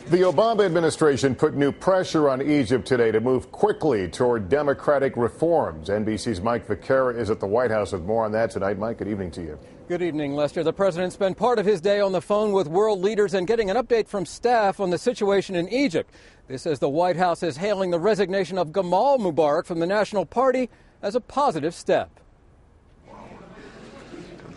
The Obama administration put new pressure on Egypt today to move quickly toward democratic reforms. NBC's Mike Vaquera is at the White House with more on that tonight. Mike, good evening to you. Good evening, Lester. The president spent part of his day on the phone with world leaders and getting an update from staff on the situation in Egypt. This as the White House is hailing the resignation of Gamal Mubarak from the National Party as a positive step.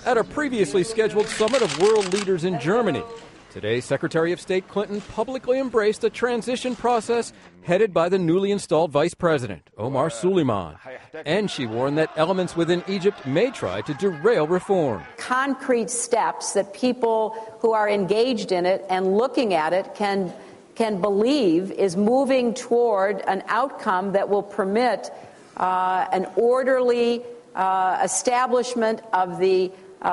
At a previously scheduled summit of world leaders in Germany, today, Secretary of State Clinton publicly embraced a transition process headed by the newly installed Vice President, Omar Suleiman. And she warned that elements within Egypt may try to derail reform. Concrete steps that people who are engaged in it and looking at it can believe is moving toward an outcome that will permit an orderly establishment of the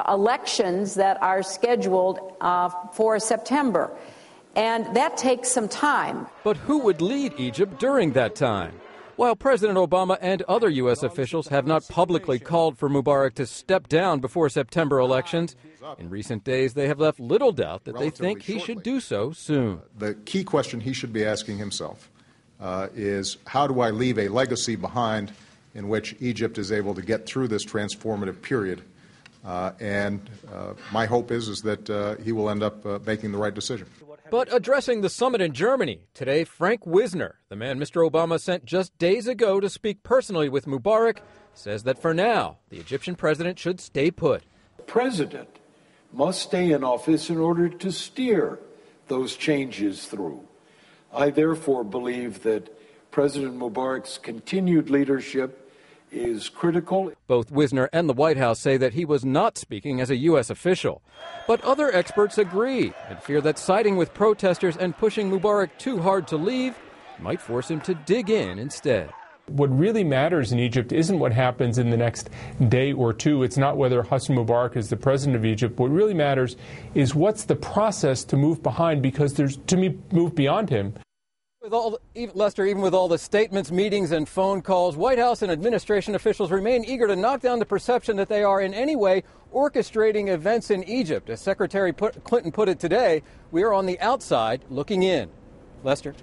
elections that are scheduled for September. And that takes some time. But who would lead Egypt during that time? While President Obama and other U.S. officials have not publicly called for Mubarak to step down before September elections, in recent days they have left little doubt that they think he should do so soon. The key question he should be asking himself is, how do I leave a legacy behind in which Egypt is able to get through this transformative period? My hope is that he will end up making the right decision. But addressing the summit in Germany today, Frank Wisner, the man Mr. Obama sent just days ago to speak personally with Mubarak, says that for now, the Egyptian president should stay put. The president must stay in office in order to steer those changes through. I therefore believe that President Mubarak's continued leadership is critical. Both Wisner and the White House say that he was not speaking as a U.S. official. But other experts agree and fear that siding with protesters and pushing Mubarak too hard to leave might force him to dig in instead. What really matters in Egypt isn't what happens in the next day or two. It's not whether Hosni Mubarak is the president of Egypt. What really matters is what's the process to move behind, because there's to move beyond him. Lester, even with all the statements, meetings, and phone calls, White House and administration officials remain eager to knock down the perception that they are in any way orchestrating events in Egypt. As Secretary Clinton put it today, we are on the outside looking in. Lester?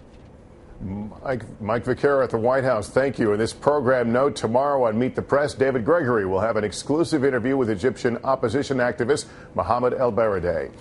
Mike Vaquera at the White House, thank you. In this program note, tomorrow on Meet the Press, David Gregory will have an exclusive interview with Egyptian opposition activist Mohammed El Baradei.